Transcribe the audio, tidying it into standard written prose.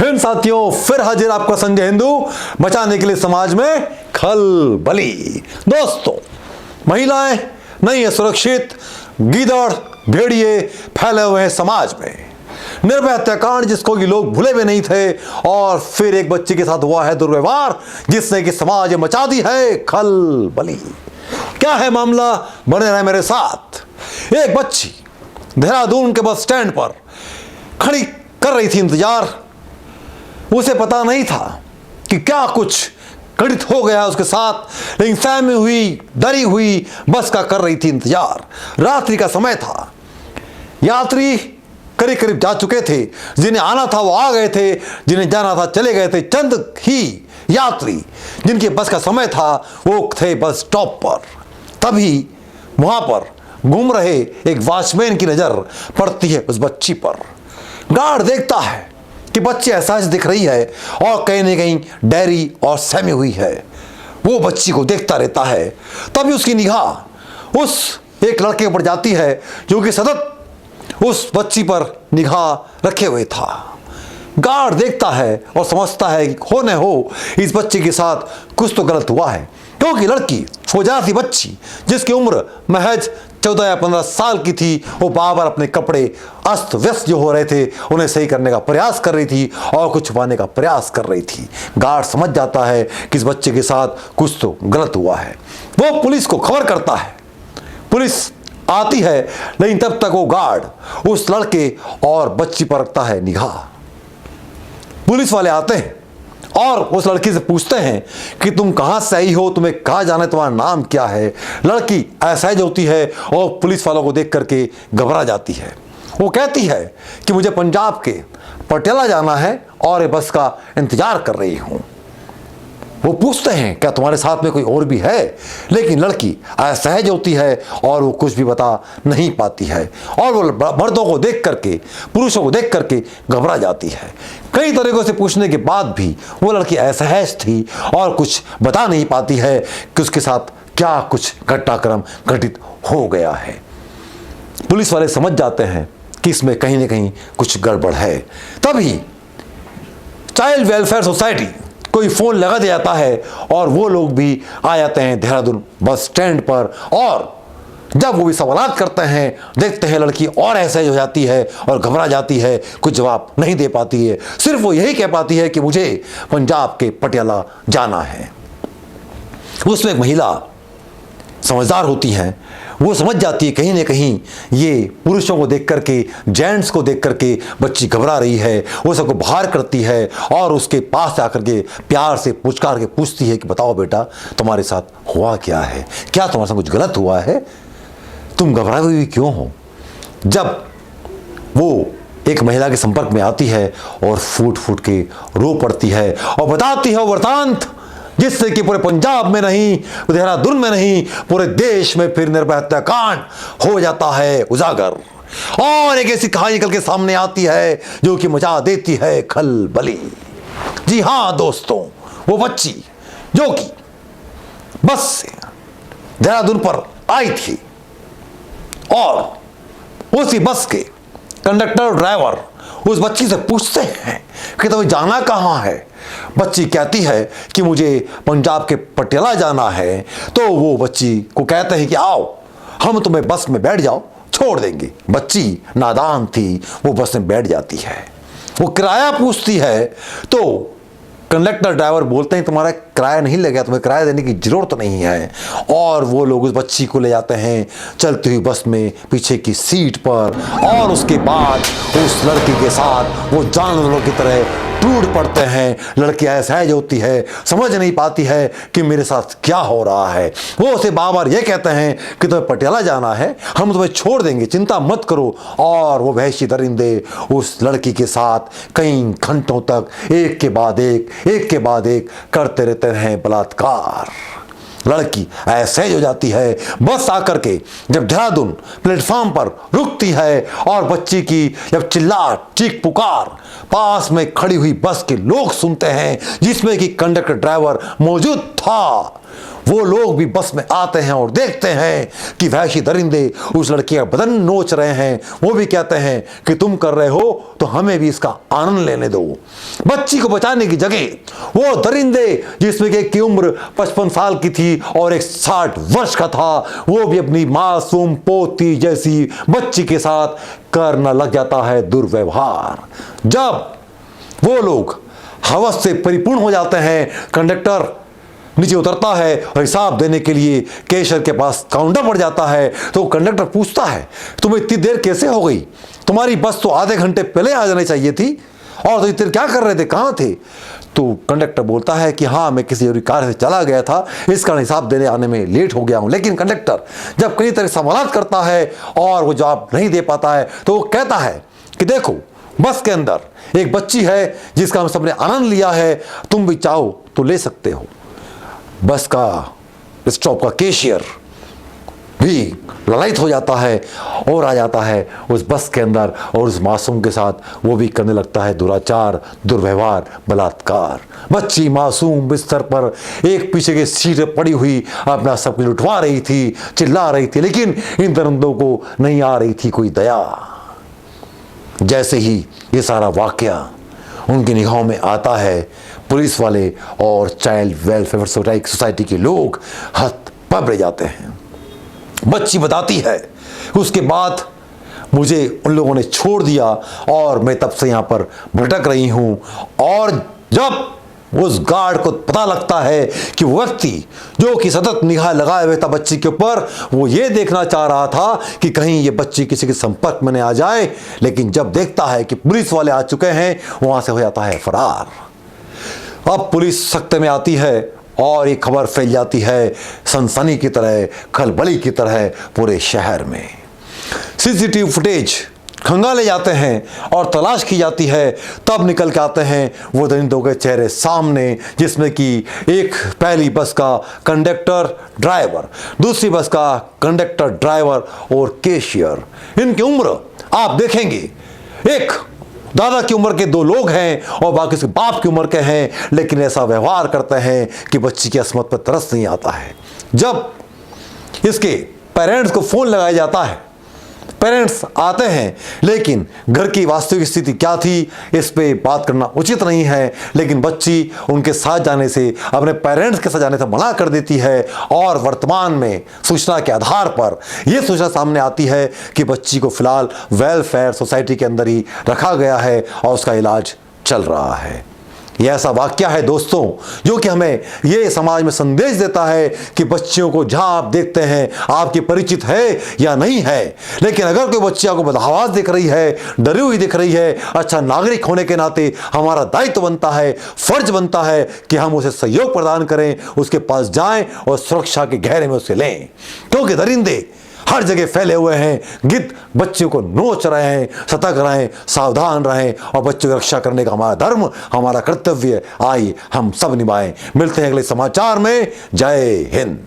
हिंद साथियों, फिर हाजिर आपका संजय हिंदू बचाने के लिए समाज में खलबली। दोस्तों, महिलाएं नहीं है सुरक्षित, गीदड़ भेड़िए फैले हुए हैं समाज में। निर्भया हत्याकांड जिसको कि लोग भूले भी नहीं थे, और फिर एक बच्ची के साथ हुआ है दुर्व्यवहार जिसने कि समाज में मचा दी है खलबली। क्या है मामला, बने रहे मेरे साथ। एक बच्ची देहरादून के बस स्टैंड पर खड़ी कर रही थी इंतजार। उसे पता नहीं था कि क्या कुछ घटित हो गया उसके साथ, लेकिन सहमी हुई डरी हुई बस का कर रही थी इंतजार। रात्रि का समय था, यात्री करीब करीब जा चुके थे। जिन्हें आना था वो आ गए थे, जिन्हें जाना था चले गए थे। चंद ही यात्री जिनके बस का समय था वो थे बस स्टॉप पर। तभी वहां पर घूम रहे एक वॉचमैन की नजर पड़ती है उस बच्ची पर। गार्ड देखता है कि बच्ची एहसास दिख रही है और कहीं न कहीं डरी और सहमी हुई है। वो बच्ची को देखता रहता है। तभी उसकी निगाह उस एक लड़के पर जाती है जो कि सतत उस बच्ची पर निगाह रखे हुए था। गार्ड देखता है और समझता है कि हो न हो इस बच्चे के साथ कुछ तो गलत हुआ है, क्योंकि लड़की छोजा सी बच्ची जिसकी उम्र महज 14 या 15 साल की थी, वो बार बार अपने कपड़े अस्त व्यस्त जो हो रहे थे उन्हें सही करने का प्रयास कर रही थी और कुछ छुपाने का प्रयास कर रही थी। गार्ड समझ जाता है कि इस बच्चे के साथ कुछ तो गलत हुआ है। वो पुलिस को खबर करता है। पुलिस आती है, लेकिन तब तक वो गार्ड उस लड़के और बच्ची पर रखता है निगाह। पुलिस वाले आते हैं और उस लड़की से पूछते हैं कि तुम कहां से आई हो, तुम्हें कहां जाना है, तुम्हारा नाम क्या है। लड़की असहज होती है और पुलिस वालों को देख करके घबरा जाती है। वो कहती है कि मुझे पंजाब के पटियाला जाना है और बस का इंतजार कर रही हूं। वो पूछते हैं क्या तुम्हारे साथ में कोई और भी है, लेकिन लड़की असहज होती है और वो कुछ भी बता नहीं पाती है और वो मर्दों को देख करके, पुरुषों को देख करके घबरा जाती है। कई तरीकों से पूछने के बाद भी वो लड़की असहज थी और कुछ बता नहीं पाती है कि उसके साथ क्या कुछ घटनाक्रम घटित हो गया है। पुलिस वाले समझ जाते हैं कि इसमें कहीं ना कहीं कुछ गड़बड़ है। तभी चाइल्ड वेलफेयर सोसाइटी कोई फोन लगा दिया जाता है और वो लोग भी आ जाते हैं देहरादून बस स्टैंड पर। और जब वो भी सवाल करते हैं, देखते हैं लड़की और ऐसे हो जाती है और घबरा जाती है, कुछ जवाब नहीं दे पाती है। सिर्फ वो यही कह पाती है कि मुझे पंजाब के पटियाला जाना है। उसमें एक महिला समझदार होती हैं, वो समझ जाती है कहीं ना कहीं ये पुरुषों को देख करके, जेंट्स को देख करके बच्ची घबरा रही है। वो सबको बाहर करती है और उसके पास आकर के प्यार से पुचकार के पूछती है कि बताओ बेटा, तुम्हारे साथ हुआ क्या है, क्या तुम्हारे साथ कुछ गलत हुआ है, तुम घबराई हुई क्यों हो। जब वो एक महिला के संपर्क में आती है और फूट फूट के रो पड़ती है और बताती है वृतांत जिससे कि पूरे पंजाब में नहीं, देहरादून में नहीं, पूरे देश में फिर निर्भया हत्याकांड हो जाता है उजागर। और एक ऐसी कहानी निकल के सामने आती है जो कि मचा देती है खलबली। जी हां दोस्तों, वो बच्ची जो कि बस से देहरादून पर आई थी और उसी बस के कंडक्टर ड्राइवर उस बच्ची से पूछते हैं कि तुम्हें जाना कहां है। बच्ची कहती है कि मुझे पंजाब के पटियाला जाना है। तो वो बच्ची को कहते हैं कि आओ, हम तुम्हें बस में बैठ जाओ, छोड़ देंगे। बच्ची नादान थी, वो बस में बैठ जाती है। वो किराया पूछती है तो कंडक्टर ड्राइवर बोलते हैं तुम्हारा किराया नहीं लगेगा, तुम्हें किराया देने की जरूरत नहीं है। और वो लोग उस बच्ची को ले जाते हैं चलती हुई बस में पीछे की सीट पर, और उसके बाद उस लड़की के साथ वो जानवरों की तरह टूट पड़ते हैं। लड़की असहज होती है, समझ नहीं पाती है कि मेरे साथ क्या हो रहा है। वो उसे बार बार ये कहते हैं कि तुम्हें पटियाला जाना है, हम तुम्हें छोड़ देंगे, चिंता मत करो। और वो वहशी दरिंदे उस लड़की के साथ कई घंटों तक एक के बाद एक करते रहते हैं बलात्कार। लड़की असहज हो जाती है। बस आकर के जब देहरादून प्लेटफॉर्म पर रुकती है और बच्ची की जब चिल्लाहट, चीख पुकार पास में खड़ी हुई बस के लोग सुनते हैं, जिसमें कि कंडक्टर ड्राइवर मौजूद था, वो लोग भी बस में आते हैं और देखते हैं कि वहशी दरिंदे उस लड़की का बदन नोच रहे हैं। वो भी कहते हैं कि तुम कर रहे हो तो हमें भी इसका आनंद लेने दो। बच्ची को बचाने की जगह वो दरिंदे, जिसमें एक की उम्र 55 साल की थी और एक 60 वर्ष का था, वो भी अपनी मासूम पोती जैसी बच्ची के साथ करना लग जाता है दुर्व्यवहार। जब वो लोग हवस से परिपूर्ण हो जाते हैं, कंडक्टर नीचे उतरता है और हिसाब देने के लिए कैशियर के पास काउंटर पड़ जाता है। तो कंडक्टर पूछता है, तुम्हें इतनी देर कैसे हो गई? तुम्हारी बस तो आधे घंटे पहले आ जानी चाहिए थी, और तो इतने क्या कर रहे थे, कहाँ थे? तो कंडक्टर बोलता है कि हाँ, मैं किसी जरूरी कार्य से चला गया था, इस कारण हिसाब देने आने में लेट हो गया हूँ। लेकिन कंडक्टर जब कई तरह सवाल करता है और वो जवाब नहीं दे पाता है, तो वो कहता है कि देखो, बस के अंदर एक बच्ची है जिसका हम सबने आनंद लिया है, तुम भी चाहो तो ले सकते हो। बस का स्टॉप का कैशियर भी ललायित हो जाता है और आ जाता है उस बस के अंदर, और उस मासूम के साथ वो भी करने लगता है दुराचार, दुर्व्यवहार, बलात्कार। बच्ची मासूम बिस्तर पर एक पीछे की सीट पड़ी हुई अपना सब कुछ लुटवा रही थी, चिल्ला रही थी, लेकिन इन दरिंदों को नहीं आ रही थी कोई दया। जैसे ही ये सारा वाकया उनकी निगाहों में आता है, पुलिस वाले और चाइल्ड वेलफेयर सोसाइटी के लोग हत-पब रह जाते हैं। बच्ची बताती है, उसके बाद मुझे उन लोगों ने छोड़ दिया और मैं तब से यहाँ पर भटक रही हूँ। और जब उस गार्ड को पता लगता है कि वो व्यक्ति जो कि सतत निगाह लगाए हुए था बच्ची के ऊपर, वो ये देखना चाह रहा था कि कहीं ये बच्ची किसी के संपर्क में न आ जाए, लेकिन जब देखता है कि पुलिस वाले आ चुके हैं, वहां से हो जाता है फरार। अब पुलिस सख्ते में आती है और ये खबर फैल जाती है सनसनी की तरह, खलबली की तरह पूरे शहर में। सीसीटीवी फुटेज खंगाले जाते हैं और तलाश की जाती है। तब निकल के आते हैं वो दरिंदों के चेहरे सामने, जिसमें कि एक पहली बस का कंडक्टर ड्राइवर, दूसरी बस का कंडक्टर ड्राइवर और कैशियर। इनकी उम्र आप देखेंगे, एक दादा की उम्र के दो लोग हैं और बाकी उसके बाप की उम्र के हैं, लेकिन ऐसा व्यवहार करते हैं कि बच्ची की अस्मत पर तरस नहीं आता है। जब इसके पेरेंट्स को फोन लगाया जाता है, पेरेंट्स आते हैं, लेकिन घर की वास्तविक स्थिति क्या थी इस पे बात करना उचित नहीं है। लेकिन बच्ची उनके साथ जाने से, अपने पेरेंट्स के साथ जाने से मना कर देती है, और वर्तमान में सूचना के आधार पर यह सूचना सामने आती है कि बच्ची को फिलहाल वेलफेयर सोसाइटी के अंदर ही रखा गया है और उसका इलाज चल रहा है। यह ऐसा वाक्य है दोस्तों जो कि हमें ये समाज में संदेश देता है कि बच्चियों को जहां आप देखते हैं, आपके परिचित है या नहीं है, लेकिन अगर कोई बच्ची आपको बदहवास दिख रही है, डरी हुई दिख रही है, अच्छा नागरिक होने के नाते हमारा दायित्व बनता है, फर्ज बनता है कि हम उसे सहयोग प्रदान करें, उसके पास जाएं और सुरक्षा के घेरे में उसे लें। क्योंकि दरिंदे हर जगह फैले हुए हैं, गिद्ध बच्चों को नोच रहे हैं। सतर्क रहें, सावधान रहें, और बच्चों की रक्षा करने का हमारा धर्म, हमारा कर्तव्य आइए हम सब निभाएं। मिलते हैं अगले समाचार में। जय हिंद।